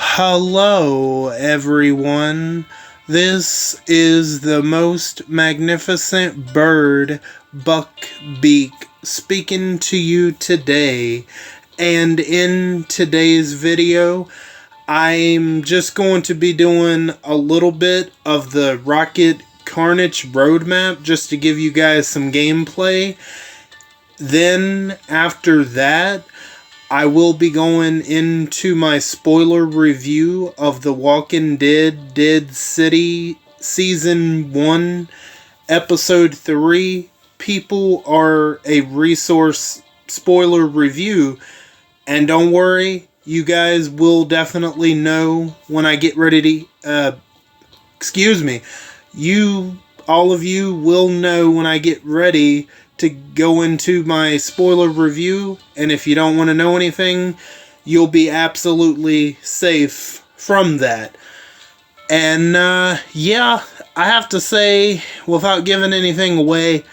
Hello, everyone. This is the most magnificent bird, Beak, speaking to you today. And in today's video, I'm just going to be doing a little bit of the Rocket Carnage roadmap just to give you guys some gameplay. Then, after that, I will be going into my spoiler review of The Walking Dead Dead City Season 1, Episode 3. People are a resource spoiler review. And don't worry, you guys will definitely know when I get ready to... all of you will know when I get ready to go into my spoiler review, and if you don't want to know anything, you'll be absolutely safe from that. And yeah, I have to say, without giving anything away,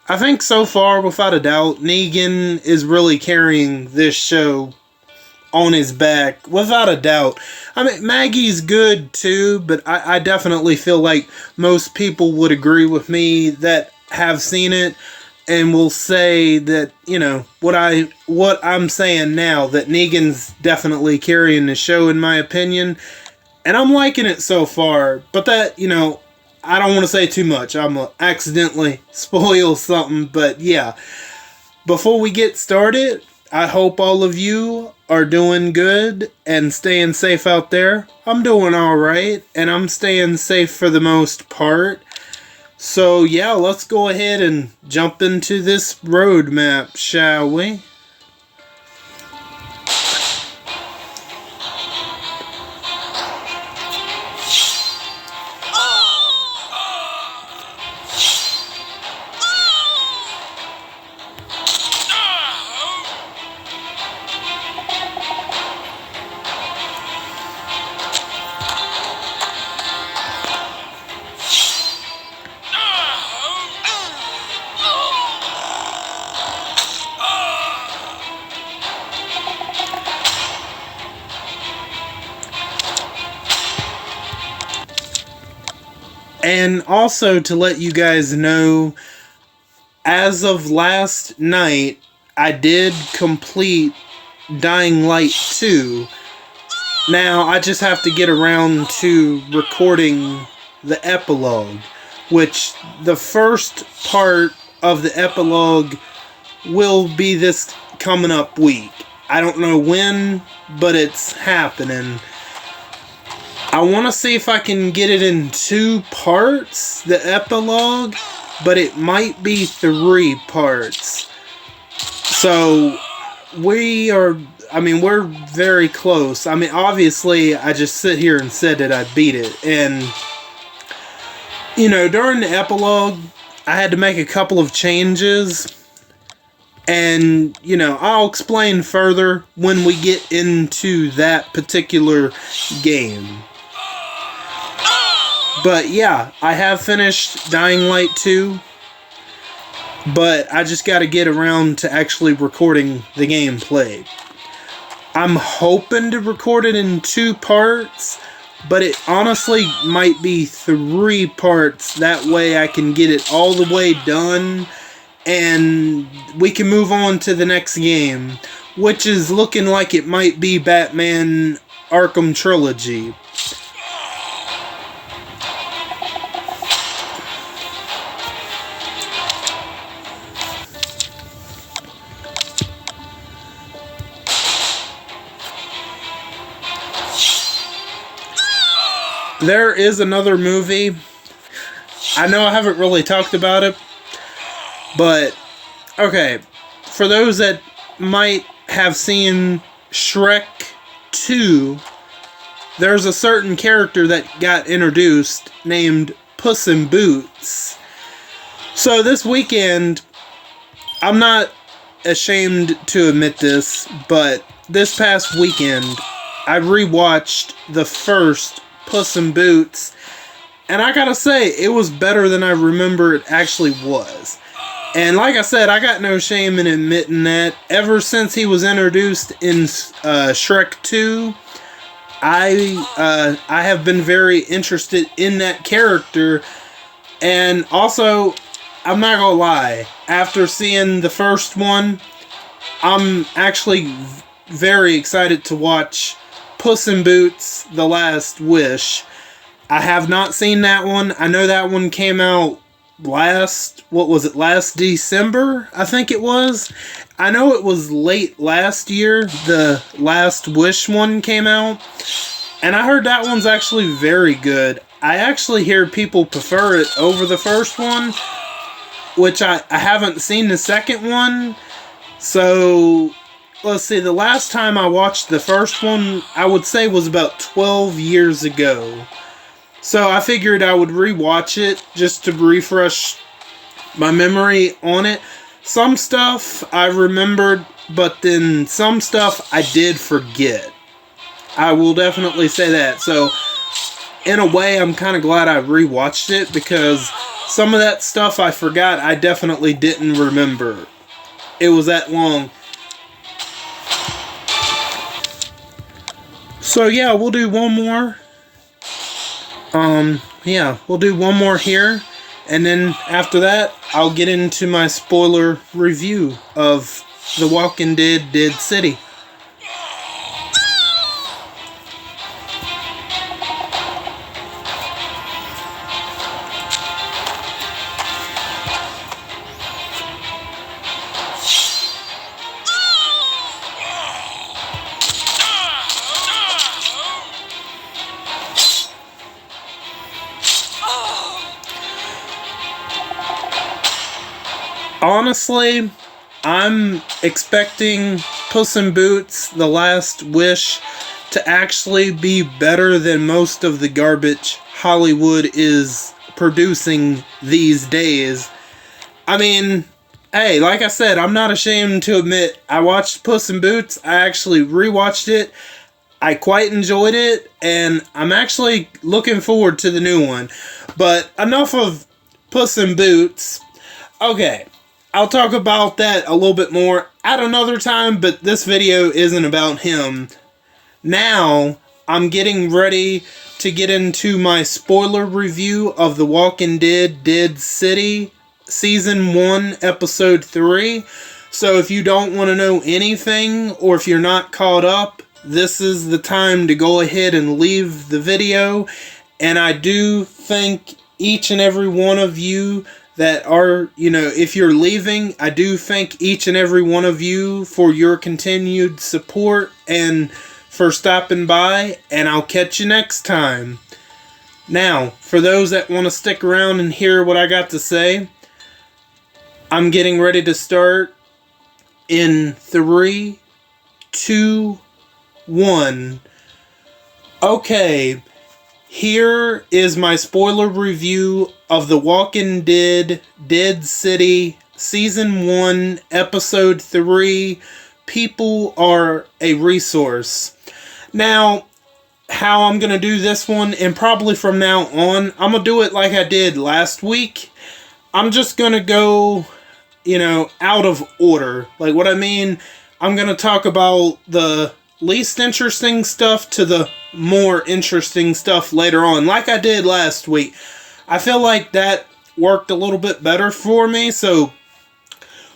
I think so far, without a doubt, Negan is really carrying this show on his back, without a doubt. I mean, Maggie's good too, but I definitely feel like most people would agree with me that have seen it and will say that, you know, what I'm saying now, that Negan's definitely carrying the show in my opinion, and I'm liking it so far. But that, you know, I don't want to say too much. I'm gonna accidentally spoil something, but yeah. Before we get started, I hope all of you are doing good and staying safe out there. I'm doing alright, and I'm staying safe for the most part. So yeah, let's go ahead and jump into this roadmap, shall we? And also to let you guys know, as of last night, I did complete Dying Light 2. Now, I just have to get around to recording the epilogue, which the first part of the epilogue will be this coming up week. I don't know when, but it's happening. I want to see if I can get it in 2 parts, the epilogue, but it might be 3 parts. So, we're very close. I mean, obviously, I just sit here and said that I beat it. And, you know, during the epilogue, I had to make a couple of changes. And, you know, I'll explain further when we get into that particular game. But yeah, I have finished Dying Light 2, but I just got to get around to actually recording the gameplay. I'm hoping to record it in 2 parts, but it honestly might be 3 parts. That way I can get it all the way done, and we can move on to the next game, which is looking like it might be Batman Arkham Trilogy. There is another movie. I know I haven't really talked about it, but okay, for those that might have seen Shrek 2, there's a certain character that got introduced named Puss in Boots. So this weekend, I'm not ashamed to admit this, but this past weekend, I rewatched the first Puss in Boots, and I gotta say, it was better than I remember it actually was. And like I said, I got no shame in admitting that. Ever since he was introduced in Shrek 2, I have been very interested in that character, and also, I'm not gonna lie, after seeing the first one, I'm actually very excited to watch Puss in Boots: The Last Wish. I have not seen that one. I know that one came out last December, I think it was. I know it was late last year, the Last Wish one came out, and I heard that one's actually very good. I actually hear people prefer it over the first one, which I haven't seen the second one. So let's see, the last time I watched the first one, I would say was about 12 years ago. So I figured I would rewatch it just to refresh my memory on it. Some stuff I remembered, but then some stuff I did forget. I will definitely say that. So in a way, I'm kind of glad I rewatched it, because some of that stuff I forgot I definitely didn't remember. It was that long. So yeah, we'll do one more. We'll do one more here, and then after that, I'll get into my spoiler review of The Walking Dead: Dead City. Honestly, I'm expecting Puss in Boots: The Last Wish to actually be better than most of the garbage Hollywood is producing these days. I mean, hey, like I said, I'm not ashamed to admit I watched Puss in Boots. I actually rewatched it. I quite enjoyed it, and I'm actually looking forward to the new one. But enough of Puss in Boots. Okay, I'll talk about that a little bit more at another time, but this video isn't about him. Now, I'm getting ready to get into my spoiler review of The Walking Dead: Dead City, Season 1, Episode 3. So if you don't want to know anything, or if you're not caught up, this is the time to go ahead and leave the video. And I do thank each and every one of you that are, if you're leaving, I do thank each and every one of you for your continued support and for stopping by, and I'll catch you next time. Now, for those that want to stick around and hear what I got to say, I'm getting ready to start in 3, 2, 1. Okay, here is my spoiler review of The Walking Dead: Dead City, Season 1, Episode 3, People Are a Resource. Now, how I'm going to do this one, and probably from now on, I'm going to do it like I did last week. I'm just going to go, out of order. Like, what I mean, I'm going to talk about the least interesting stuff to the more interesting stuff later on, like I did last week. I feel like that worked a little bit better for me. So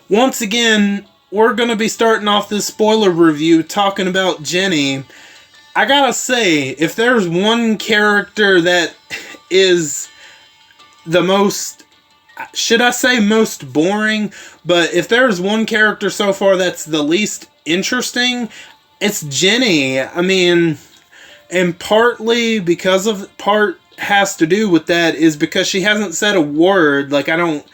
once again, we're going to be starting off this spoiler review talking about Jenny. I gotta say, if there's one character that is the most, should I say most boring, but if there's one character so far that's the least interesting, it's Jenny. I mean, and partly because of, part has to do with that is because she hasn't said a word. Like, I don't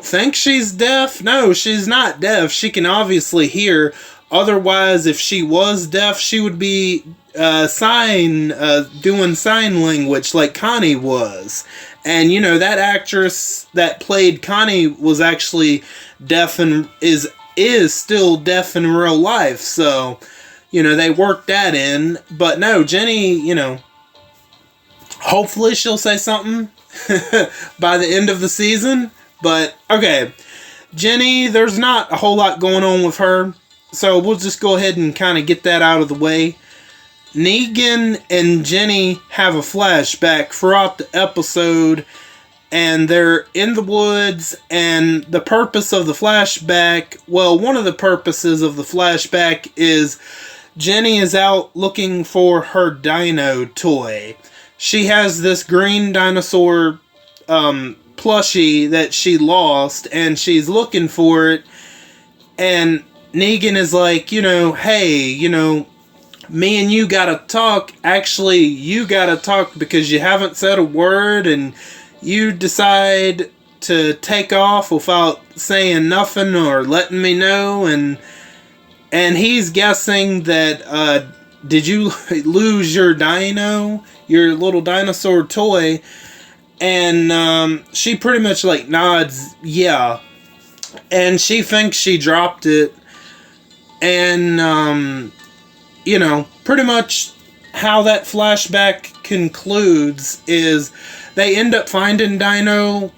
think she's deaf. No, she's not deaf. She can obviously hear. Otherwise, if she was deaf, she would be doing sign language like Connie was. And, that actress that played Connie was actually deaf and is still deaf in real life. So, they worked that in. But no, Jenny, hopefully she'll say something by the end of the season. But, okay, Jenny, there's not a whole lot going on with her. So we'll just go ahead and kind of get that out of the way. Negan and Jenny have a flashback throughout the episode, and they're in the woods, and the purpose of the flashback, well, one of the purposes of the flashback is Jenny is out looking for her dino toy. She has this green dinosaur plushie that she lost, and she's looking for it, and Negan is like, hey, me and you gotta talk. Actually, you gotta talk because you haven't said a word, and you decide to take off without saying nothing or letting me know, and he's guessing that, did you lose your dino? Your little dinosaur toy? And, she pretty much, nods, yeah. And she thinks she dropped it. And, pretty much how that flashback concludes is they end up finding Dino,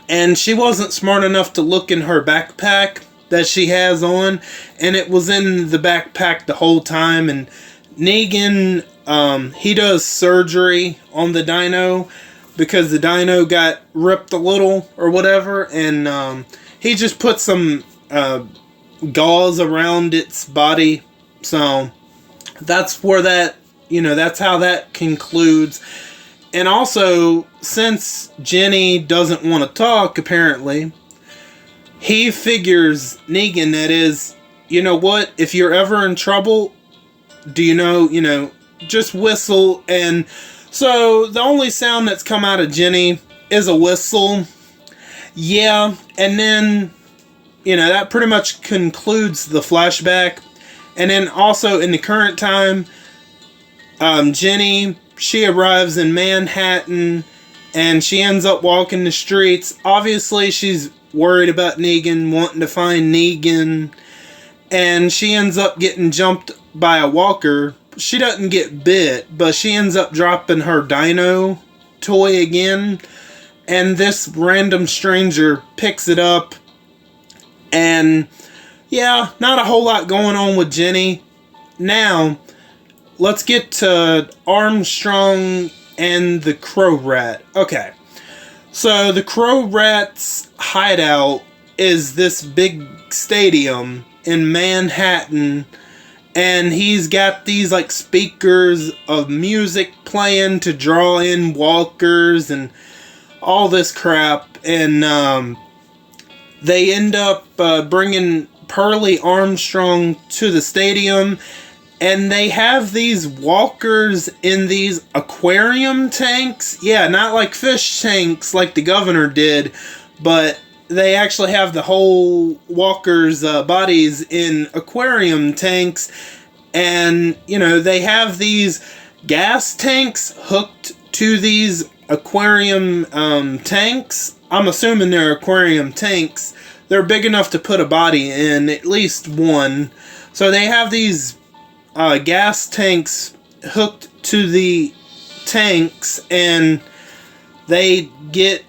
and she wasn't smart enough to look in her backpack that she has on, and it was in the backpack the whole time. And Negan, he does surgery on the Dino because the Dino got ripped a little or whatever, and he just put some gauze around its body. So that's where that, that's how that concludes. And also, since Jenny doesn't want to talk, apparently, he figures, Negan that is, you know what, if you're ever in trouble, just whistle. And so the only sound that's come out of Jenny is a whistle. Yeah, and then, that pretty much concludes the flashback. And then also in the current time, Jenny, she arrives in Manhattan, and she ends up walking the streets. Obviously, she's worried about Negan, wanting to find Negan, and she ends up getting jumped by a walker. She doesn't get bit, but she ends up dropping her dino toy again, and this random stranger picks it up. And yeah, not a whole lot going on with Jenny. Now, let's get to Armstrong and the Crow Rat. Okay, so the Crow Rat's hideout is this big stadium in Manhattan, and he's got these speakers of music playing to draw in walkers and all this crap. And they end up bringing Pearlie Armstrong to the stadium, and they have these walkers in these aquarium tanks. Yeah, not like fish tanks like the governor did, but they actually have the whole walkers' bodies in aquarium tanks. And, they have these gas tanks hooked to these aquarium tanks. I'm assuming they're aquarium tanks. They're big enough to put a body in, at least one. So they have these gas tanks hooked to the tanks, and they get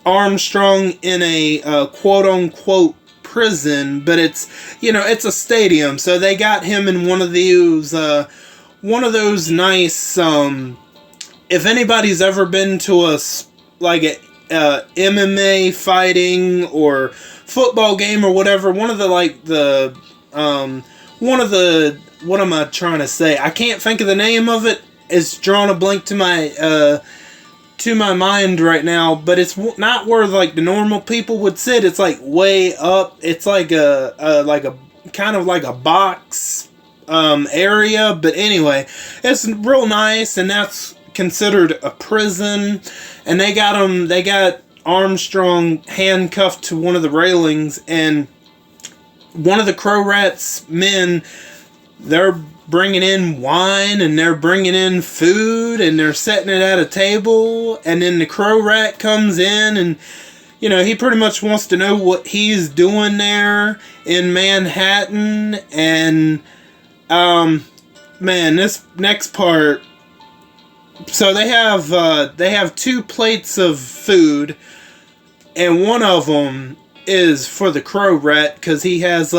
Armstrong in a quote-unquote prison, but it's a stadium, so they got him in one of those nice, if anybody's ever been to a MMA fighting or football game or whatever, what am I trying to say? I can't think of the name of it. It's drawn a blank to my mind right now, but it's not where the normal people would sit. It's way up. It's like a kind of like a box area, but anyway, it's real nice, and that's considered a prison. And they got Armstrong handcuffed to one of the railings, and one of the Crow Rat's men, they're bringing in wine, and they're bringing in food, and they're setting it at a table. And then the Crow Rat comes in, and he pretty much wants to know what he's doing there in Manhattan. And man, this next part, so they have 2 plates of food, and one of them is for the Crow Rat, because he has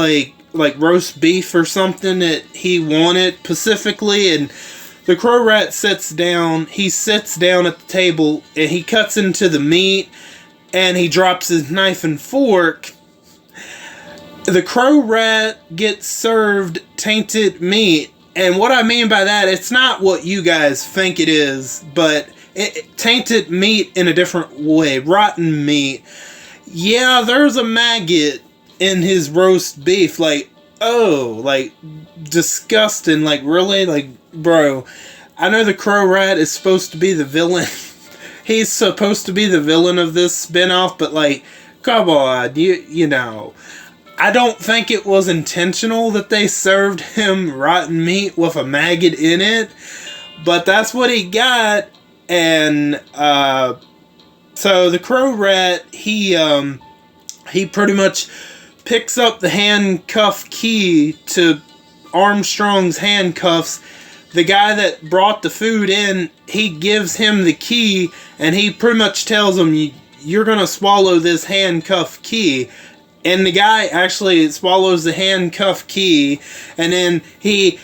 like roast beef or something that he wanted specifically, and the crow rat sits down. He sits down at the table and he cuts into the meat and he drops his knife and fork. The crow rat gets served tainted meat. And what I mean by that, it's not what you guys think it is, but tainted meat in a different way. Rotten meat. Yeah, there's a maggot in his roast beef. Like, oh, like, disgusting. Like, really? Like, bro, I know the crow rat is supposed to be the villain. He's supposed to be the villain of this spinoff, but, like, come on, you know. I don't think it was intentional that they served him rotten meat with a maggot in it, but that's what he got. And so the crow rat, he pretty much picks up the handcuff key to Armstrong's handcuffs. The guy that brought the food in, he gives him the key, and he pretty much tells him, you're gonna swallow this handcuff key. And the guy actually swallows the handcuff key, and then he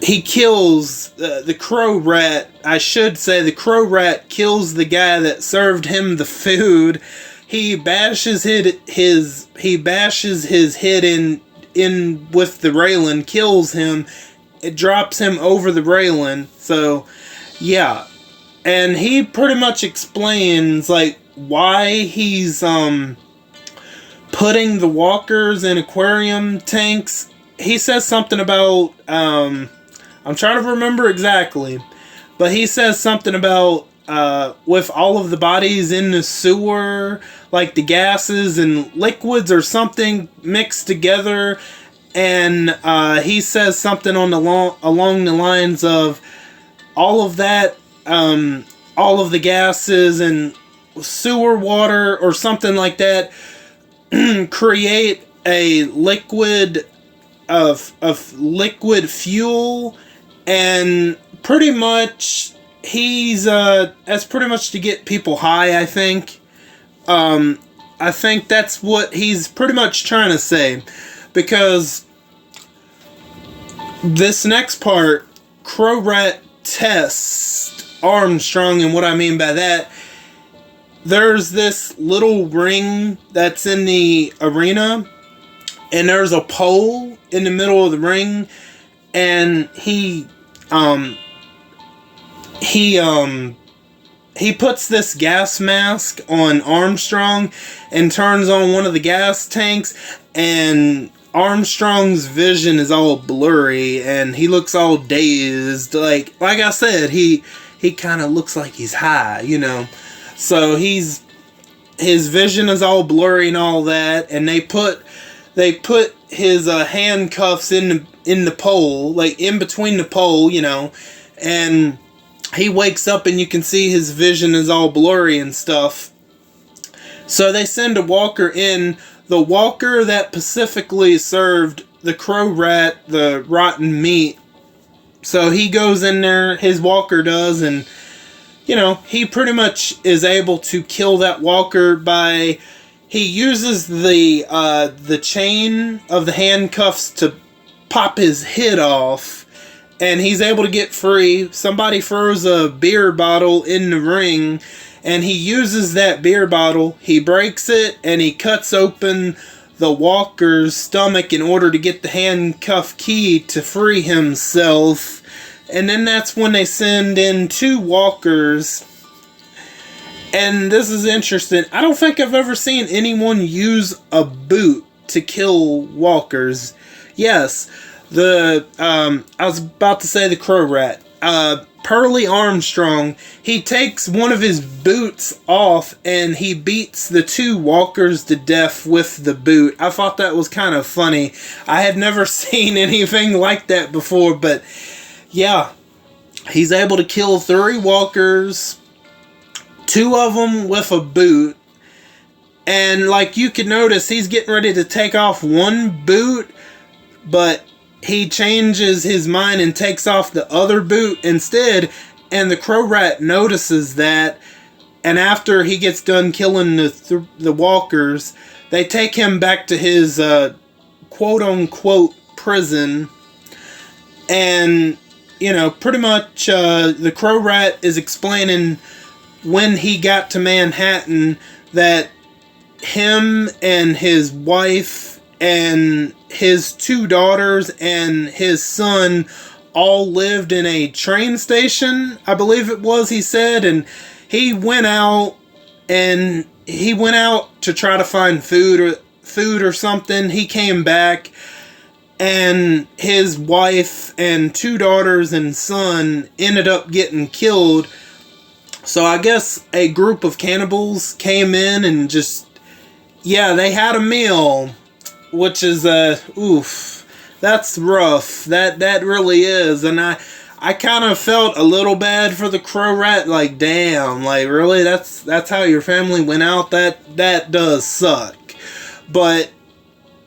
kills the crow rat. I should say the crow rat kills the guy that served him the food. He bashes his head in with the railing, kills him. It drops him over the railing. So, yeah. And he pretty much explains, like, why he's putting the walkers in aquarium tanks. He says something about, I'm trying to remember exactly, but he says something about, with all of the bodies in the sewer, like the gases and liquids or something mixed together, and he says something along the lines of all of that, all of the gases and sewer water or something like that create a liquid of liquid fuel, and pretty much that's pretty much to get people high. I think that's what he's pretty much trying to say, because this next part, crow rat tests Armstrong, and what I mean by that, there's this little ring that's in the arena, and there's a pole in the middle of the ring, and he puts this gas mask on Armstrong and turns on one of the gas tanks, and Armstrong's vision is all blurry and he looks all dazed. Like I said, he kind of looks like he's high, you know. So his vision is all blurry and all that, and they put his handcuffs in the pole, like in between the pole, you know, and he wakes up and you can see his vision is all blurry and stuff. So they send a walker in, the walker that specifically served the crow rat the rotten meat. So he goes in there, his walker does, and you know, he pretty much is able to kill that walker by, he uses the chain of the handcuffs to pop his head off, and he's able to get free. Somebody throws a beer bottle in the ring, and he uses that beer bottle, he breaks it, and he cuts open the walker's stomach in order to get the handcuff key to free himself. And then that's when they send in 2 walkers. And this is interesting. I don't think I've ever seen anyone use a boot to kill walkers. Yes, I was about to say the crow rat. Pearly Armstrong, he takes one of his boots off and he beats the 2 walkers to death with the boot. I thought that was kind of funny. I had never seen anything like that before, but yeah, he's able to kill 3 walkers, 2 of them with a boot, and like you can notice, he's getting ready to take off one boot, but he changes his mind and takes off the other boot instead, and the crow rat notices that, and after he gets done killing the walkers, they take him back to his quote-unquote prison. And, you know, pretty much the Crow Rat is explaining when he got to Manhattan that him and his wife and his 2 daughters and his son all lived in a train station, I believe it was, he said, and he went out to try to find food or something. He came back and his wife and 2 daughters and son ended up getting killed. So I guess a group of cannibals came in and just, yeah, they had a meal, which is oof. That's rough. That really is. And I kind of felt a little bad for the Crow Rat. Like, damn, like, really? That's how your family went out? That does suck. But,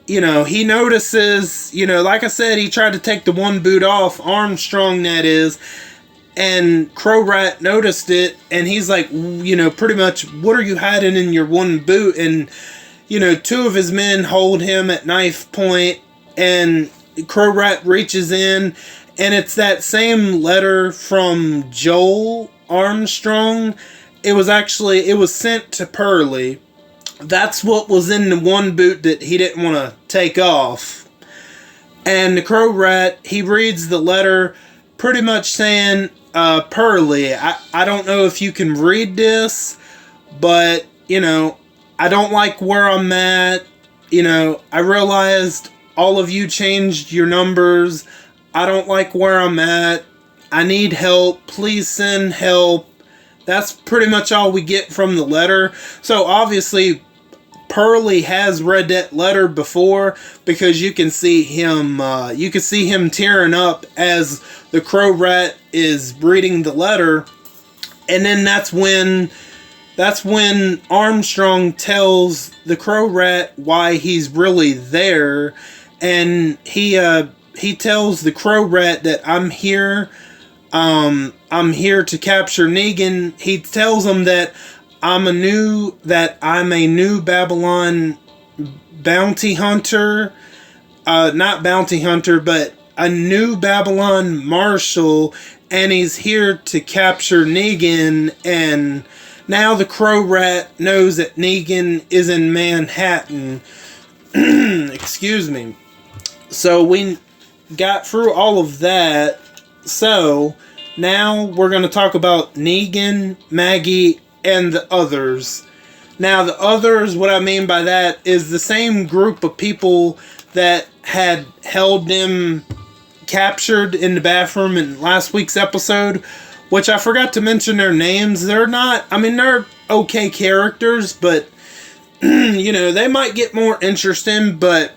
you know, he notices, you know, like I said, he tried to take the one boot off, Armstrong that is, and Crow Rat noticed it, and he's like, you know, pretty much, what are you hiding in your one boot? And, you know, 2 of his men hold him at knife point, and Crow Rat reaches in, and it's that same letter from Joel Armstrong. It was sent to Pearlie. That's what was in the one boot that he didn't want to take off. And the Crow Rat, he reads the letter pretty much saying, Pearlie, I don't know if you can read this, but, you know, I don't like where I'm at. You know, I realized all of you changed your numbers. I don't like where I'm at. I need help. Please send help. That's pretty much all we get from the letter. So obviously, Pearlie has read that letter before, because you can see him tearing up as the Crow Rat is reading the letter. And then that's when Armstrong tells the Crow Rat why he's really there. And he tells the Crow Rat that I'm here to capture Negan. He tells him that I'm a new Babylon bounty hunter, not bounty hunter, but a new Babylon marshal, and he's here to capture Negan. And now the Crow Rat knows that Negan is in Manhattan. Excuse me. So we got through all of that. So now we're going to talk about Negan, Maggie, and the others. Now the others, what I mean by that is the same group of people that had held them captured in the bathroom in last week's episode, which I forgot to mention their names. They're okay characters, but you know, they might get more interesting, but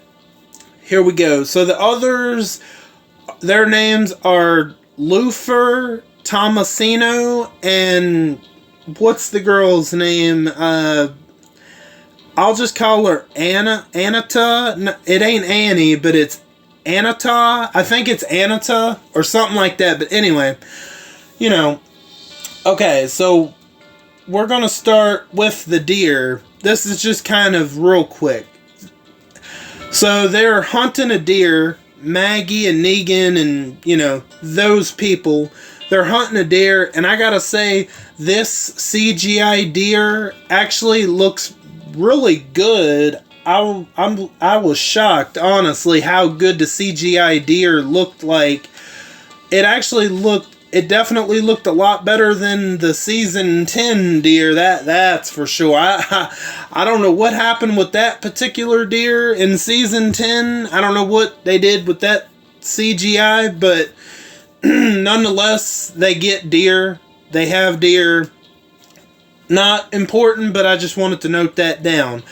here we go. So the others, their names are Luther, Tomasino, and what's the girl's name? I'll just call her Anata. It ain't Annie, but it's Anata. I think it's Anata or something like that. But anyway, you know. Okay, so we're going to start with the deer. This is just kind of real quick. So they're hunting a deer. Maggie and Negan and, you know, those people. They're hunting a deer, and I gotta say, this CGI deer actually looks really good. I was shocked, honestly, how good the CGI deer looked like. It definitely looked a lot better than the season 10 deer, that's for sure. I don't know what happened with that particular deer in season 10. I don't know what they did with that CGI, but nonetheless, they get deer. They have deer. Not important, but I just wanted to note that down.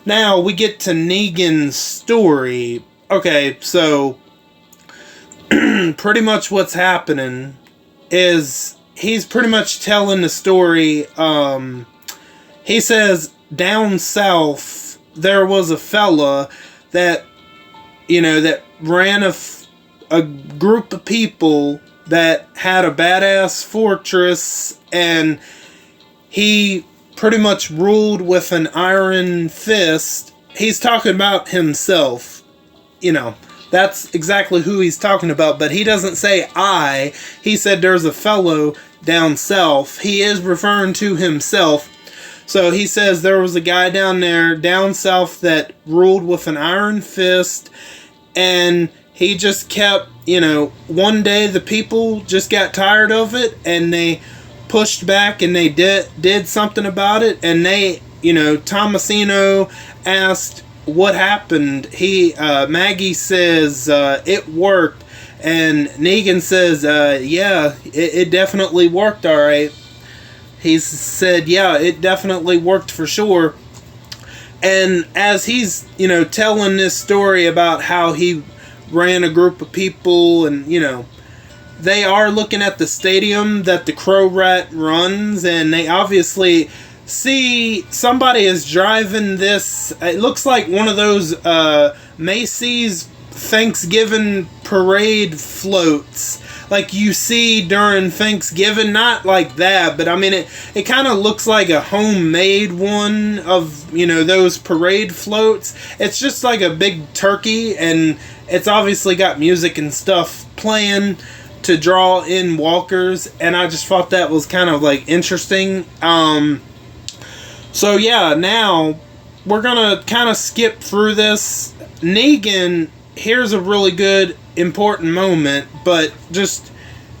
Now, we get to Negan's story. Okay, so pretty much what's happening is he's pretty much telling the story. He says, down south, there was a fella that, you know, that ran a group of people that had a badass fortress, and he pretty much ruled with an iron fist. He's talking about himself. that's exactly who he's talking about. But he doesn't say I. He said there's a fellow down south. He is referring to himself. So he says there was a guy down south that ruled with an iron fist, and he just kept, one day the people just got tired of it, and they pushed back, and they did something about it, and they, Tomasino asked what happened. Maggie says, it worked, and Negan says, yeah, it definitely worked, alright. He said, yeah, it definitely worked for sure. And as he's, telling this story about how he ran a group of people, and, they are looking at the stadium that the Crow Rat runs, and they obviously see somebody is driving this. It looks like one of those Macy's Thanksgiving parade floats like you see during Thanksgiving. Not like that, but I mean it kind of looks like a homemade one of, those parade floats. It's just like a big turkey, and it's obviously got music and stuff playing to draw in walkers, and I just thought that was kind of like interesting. So yeah, now we're gonna kind of skip through this. Negan, here's a really good, important moment, but just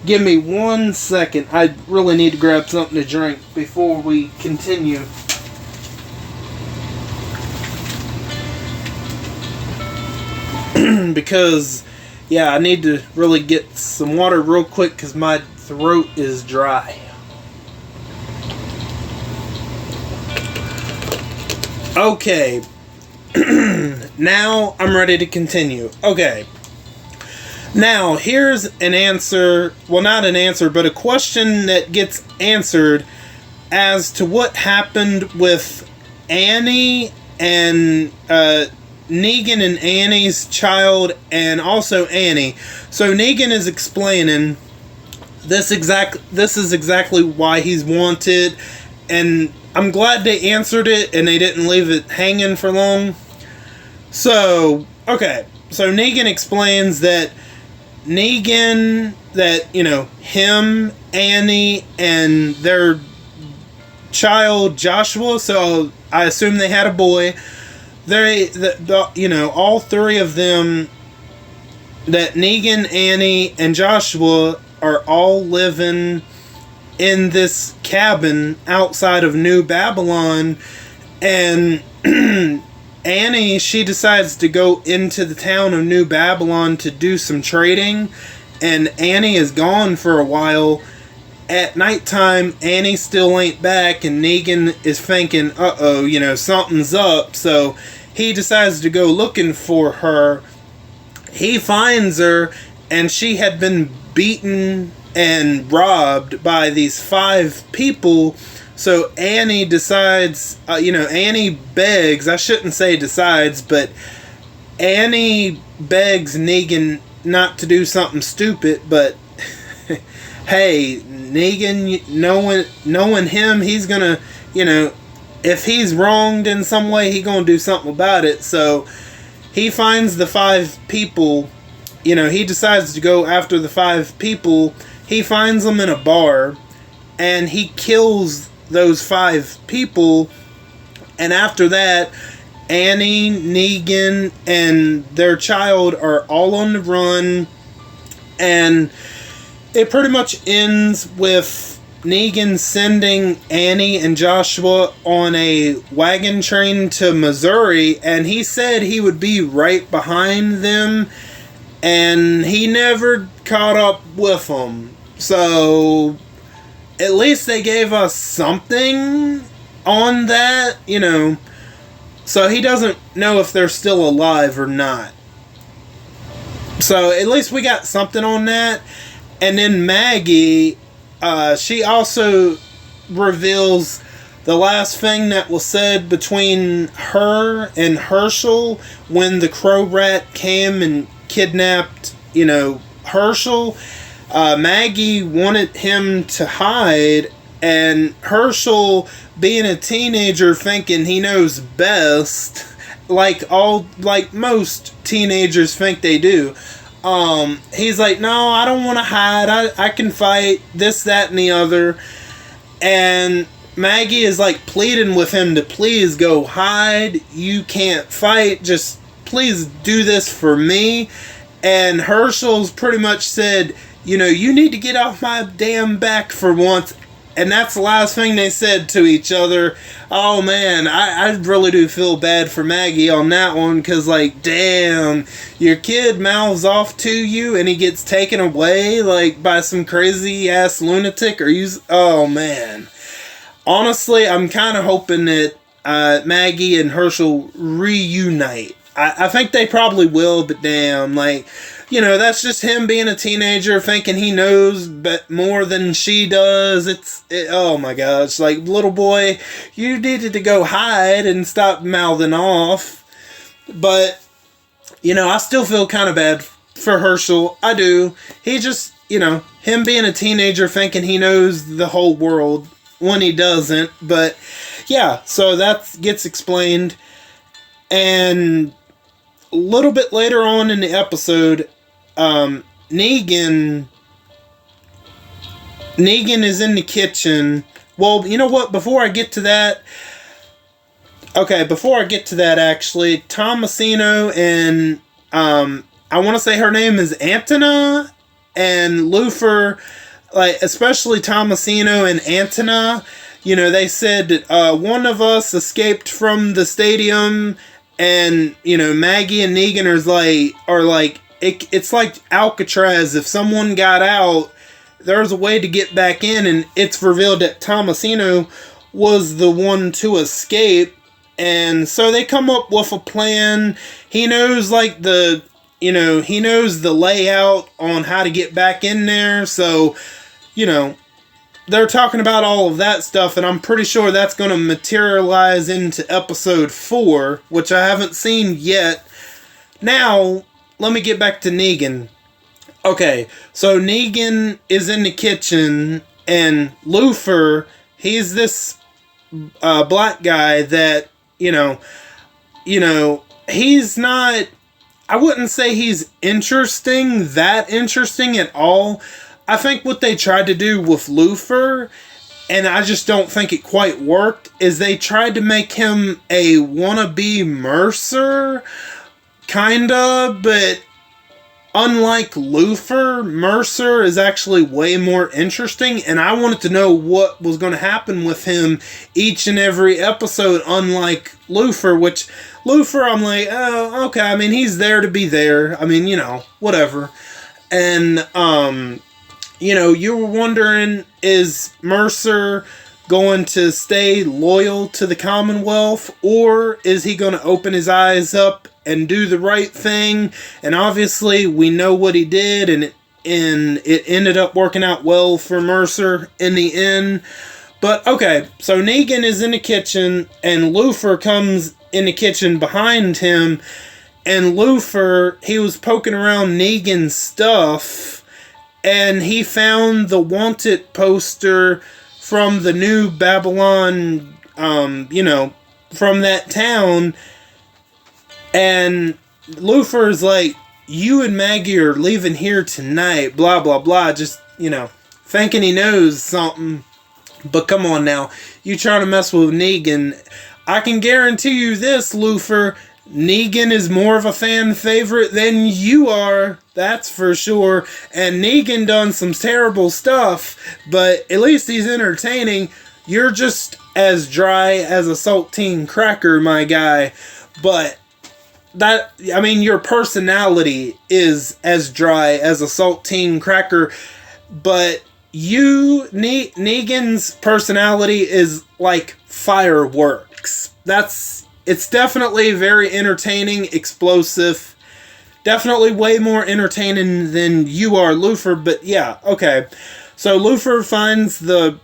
give me 1 second. I really need to grab something to drink before we continue. Because, yeah, I need to really get some water real quick because my throat is dry. Okay. Now I'm ready to continue. Okay. Now, here's an answer. Well, not an answer, but a question that gets answered as to what happened with Annie and Negan and Annie's child, and also Annie. So Negan is explaining this is exactly why he's wanted, and I'm glad they answered it and they didn't leave it hanging for long. So, okay. So Negan explains that him, Annie, and their child Joshua, so I assume they had a boy. All three of them, that Negan, Annie, and Joshua are all living in this cabin outside of New Babylon, and Annie, she decides to go into the town of New Babylon to do some trading, and Annie is gone for a while. At nighttime, Annie still ain't back, and Negan is thinking, something's up, so he decides to go looking for her. He finds her, and she had been beaten and robbed by these 5 people. So Annie decides, Annie begs, I shouldn't say decides, but Annie begs Negan not to do something stupid, but hey, Negan, knowing him, he's gonna, if he's wronged in some way, he's gonna do something about it. So he finds the 5 people, he decides to go after the 5 people. He finds them in a bar, and he kills those 5 people, and after that, Annie, Negan, and their child are all on the run, and it pretty much ends with Negan sending Annie and Joshua on a wagon train to Missouri, and he said he would be right behind them, and he never caught up with them. So at least they gave us something on that, so he doesn't know if they're still alive or not. So at least we got something on that. And then Maggie, she also reveals the last thing that was said between her and Herschel when the Crow Rat came and kidnapped, Herschel. Maggie wanted him to hide, and Herschel, being a teenager thinking he knows best, like most teenagers think they do. He's like, no, I don't want to hide. I can fight this, that, and the other. And Maggie is like pleading with him to please go hide. You can't fight. Just please do this for me. And Herschel's pretty much said, you need to get off my damn back for once. And that's the last thing they said to each other. Oh man, I really do feel bad for Maggie on that one, because like, damn, your kid mouths off to you and he gets taken away like by some crazy ass lunatic. Oh man. Honestly, I'm kind of hoping that Maggie and Herschel reunite. I think they probably will, but damn, like, that's just him being a teenager thinking he knows more than she does. Oh my gosh, like, little boy, you needed to go hide and stop mouthing off. But, I still feel kind of bad for Herschel. I do. He just, him being a teenager thinking he knows the whole world when he doesn't. But, yeah, so that gets explained. And a little bit later on in the episode, Negan is in the kitchen. Well, you know what? Before I get to that, actually, Tomasino and, I want to say her name is Antona, and Lufer, like, especially Tomasino and Antona, they said that, one of us escaped from the stadium. And, Maggie and Negan are like, it's like Alcatraz. If someone got out, there's a way to get back in, and it's revealed that Tomasino was the one to escape. And so they come up with a plan. He knows, like, he knows the layout on how to get back in there. So, they're talking about all of that stuff, and I'm pretty sure that's going to materialize into episode 4, which I haven't seen yet. Now, let me get back to Negan. Okay, so Negan is in the kitchen, and Lufer, he's this black guy that, he's not, I wouldn't say he's that interesting at all. I think what they tried to do with Lufer, and I just don't think it quite worked, is they tried to make him a wannabe Mercer, kinda, but unlike Lufer, Mercer is actually way more interesting, and I wanted to know what was going to happen with him each and every episode, unlike Lufer, which Lufer, I'm like, oh, okay, I mean, he's there to be there, I mean, whatever, and, you were wondering, is Mercer going to stay loyal to the Commonwealth, or is he going to open his eyes up and do the right thing? And obviously, we know what he did, and it ended up working out well for Mercer in the end. But, okay, so Negan is in the kitchen, and Lufer comes in the kitchen behind him, and Lufer, he was poking around Negan's stuff, and he found the wanted poster from the new Babylon, from that town. And Lufer's like, you and Maggie are leaving here tonight, blah, blah, blah. Just, thinking he knows something. But come on now. You trying to mess with Negan. I can guarantee you this, Lufer. Negan is more of a fan favorite than you are, that's for sure. And Negan done some terrible stuff, but at least he's entertaining. You're just as dry as a saltine cracker, my guy. But your personality is as dry as a saltine cracker. But Negan's personality is like fireworks. It's definitely very entertaining, explosive. Definitely way more entertaining than you are, Lufer. But yeah, okay. So Lufer finds the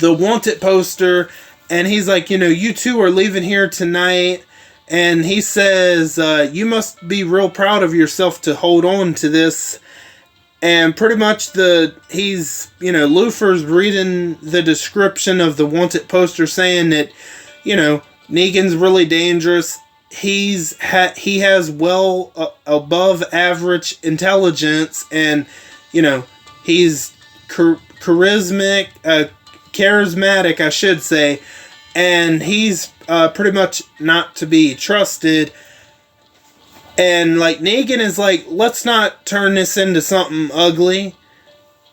wanted poster, and he's like, you two are leaving here tonight. And he says, you must be real proud of yourself to hold on to this. And pretty much Lufer's reading the description of the wanted poster saying that, Negan's really dangerous. he has above average intelligence, and he's charismatic, I should say, and he's pretty much not to be trusted. And like Negan is like, let's not turn this into something ugly.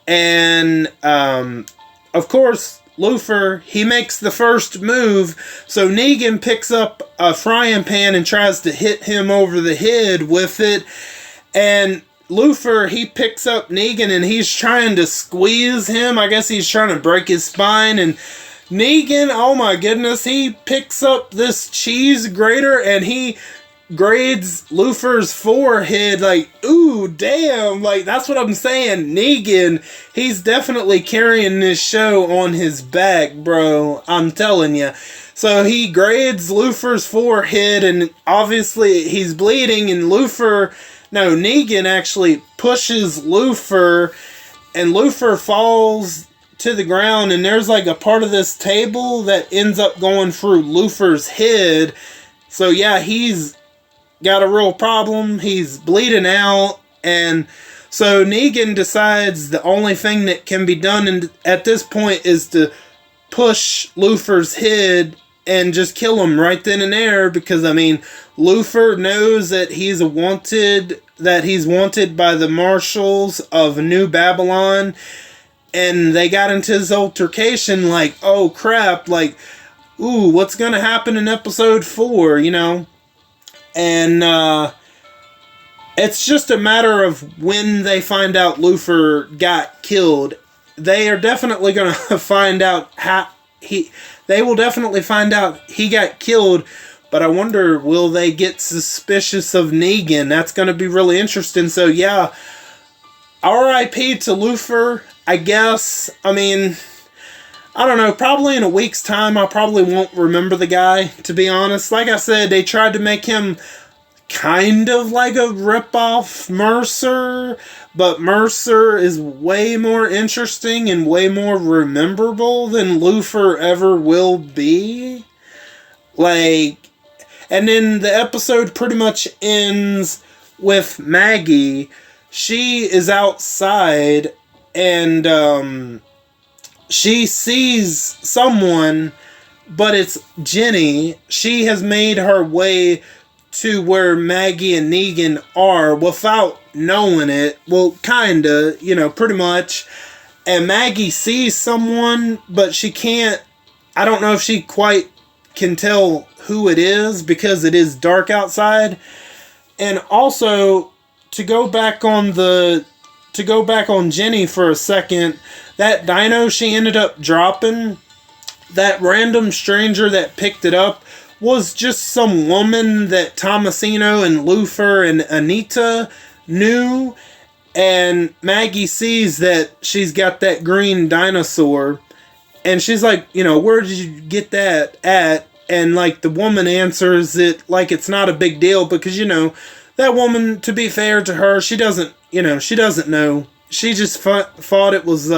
And of course, Luthor, he makes the first move, so Negan picks up a frying pan and tries to hit him over the head with it, and Luthor, he picks up Negan and he's trying to squeeze him. I guess he's trying to break his spine, and Negan, oh my goodness, he picks up this cheese grater and he grades Luthor's forehead like, ooh, damn, like, that's what I'm saying. Negan, he's definitely carrying this show on his back, bro. I'm telling you. So he grades Luthor's forehead, and obviously he's bleeding, and Negan actually pushes Luthor, and Luthor falls to the ground, and there's like a part of this table that ends up going through Luthor's head. So yeah, he's got a real problem. He's bleeding out, and so Negan decides the only thing that can be done at this point is to push Luthor's head and just kill him right then and there, because I mean, Luthor knows that he's wanted by the marshals of New Babylon, and they got into this altercation like, oh crap, like, ooh, what's gonna happen in episode 4, And it's just a matter of when they find out Luthor got killed. They are definitely going to find out they will definitely find out he got killed, but I wonder, will they get suspicious of Negan? That's going to be really interesting. So yeah, R.I.P. to Luthor, I guess. I mean, I don't know, probably in a week's time I probably won't remember the guy, to be honest. Like I said, they tried to make him kind of like a rip-off Mercer, but Mercer is way more interesting and way more rememberable than Luthor ever will be. Like, and then the episode pretty much ends with Maggie. She is outside, and she sees someone, but it's Jenny. She has made her way to where Maggie and Negan are without knowing it. Well, kinda, pretty much. And Maggie sees someone, but she can't, I don't know if she quite can tell who it is because it is dark outside. And also, to go back on Jenny for a second, that dino she ended up dropping, that random stranger that picked it up was just some woman that Tomasino and Luthor and Anita knew. And Maggie sees that she's got that green dinosaur, and she's like, where did you get that at? And like the woman answers it like it's not a big deal, because that woman, to be fair to her, she doesn't know. She just thought it was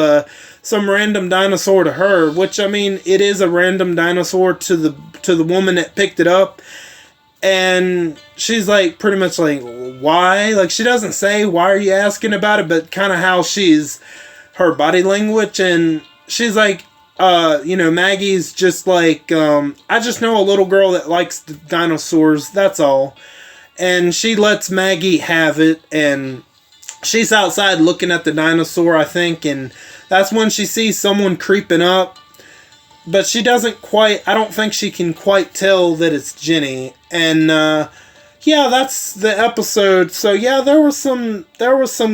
some random dinosaur to her, which, I mean, it is a random dinosaur to the woman that picked it up. And she's like, pretty much like, why? Like, she doesn't say, why are you asking about it? But kind of how her body language. And she's like, Maggie's just like, I just know a little girl that likes the dinosaurs, that's all. And she lets Maggie have it, and she's outside looking at the dinosaur, I think, and that's when she sees someone creeping up. But she doesn't quite, I don't think she can quite tell that it's Jenny. And, yeah, that's the episode. So, yeah, there was some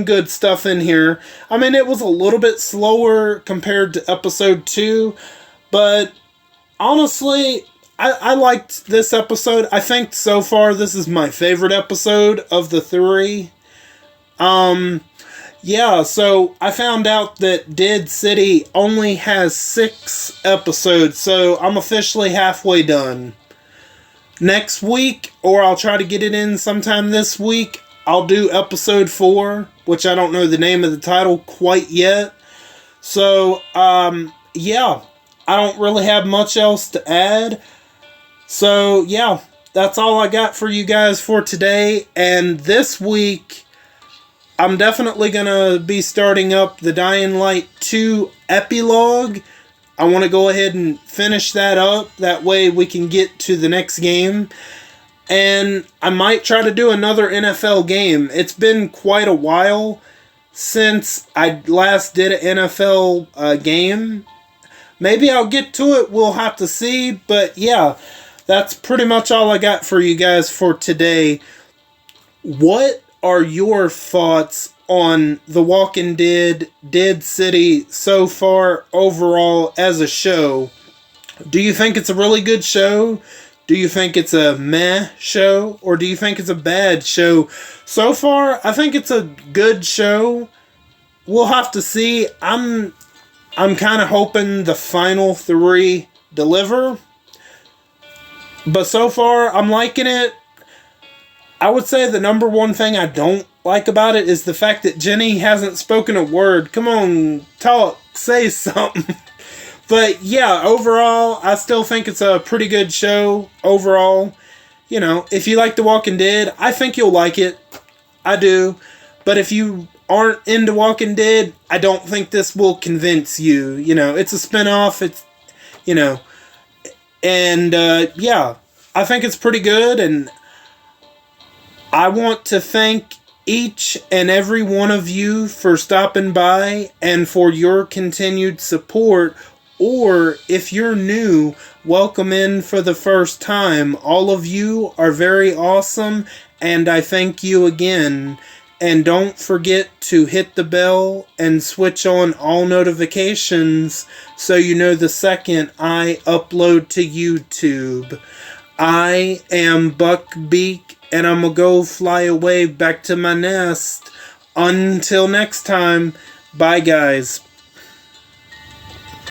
good stuff in here. I mean, it was a little bit slower compared to episode 2, but honestly, I liked this episode. I think so far this is my favorite episode of the 3. Yeah, so I found out that Dead City only has 6 episodes, so I'm officially halfway done. Next week, or I'll try to get it in sometime this week, I'll do episode 4, which I don't know the name of the title quite yet. So, yeah, I don't really have much else to add. So, yeah, that's all I got for you guys for today. And this week, I'm definitely going to be starting up the Dying Light 2 epilogue. I want to go ahead and finish that up. That way we can get to the next game. And I might try to do another NFL game. It's been quite a while since I last did an NFL game. Maybe I'll get to it. We'll have to see. But yeah, that's pretty much all I got for you guys for today. What are your thoughts on The Walking Dead, Dead City so far overall as a show? Do you think it's a really good show? Do you think it's a meh show? Or do you think it's a bad show? So far, I think it's a good show. We'll have to see. I'm kind of hoping the final 3 deliver. But so far, I'm liking it. I would say the number one thing I don't like about it is the fact that Jenny hasn't spoken a word. Come on, talk, say something. But yeah, overall, I still think it's a pretty good show. Overall, you know, if you like The Walking Dead, I think you'll like it. I do. But if you aren't into Walking Dead, I don't think this will convince you. You know, it's a spinoff. It's, you know, and yeah, I think it's pretty good. And I want to thank each and every one of you for stopping by and for your continued support. Or if you're new, welcome in for the first time. All of you are very awesome, and I thank you again. And don't forget to hit the bell and switch on all notifications so you know the second I upload to YouTube. I am Buck Beak, and I'm gonna go fly away back to my nest. Until next time, bye guys.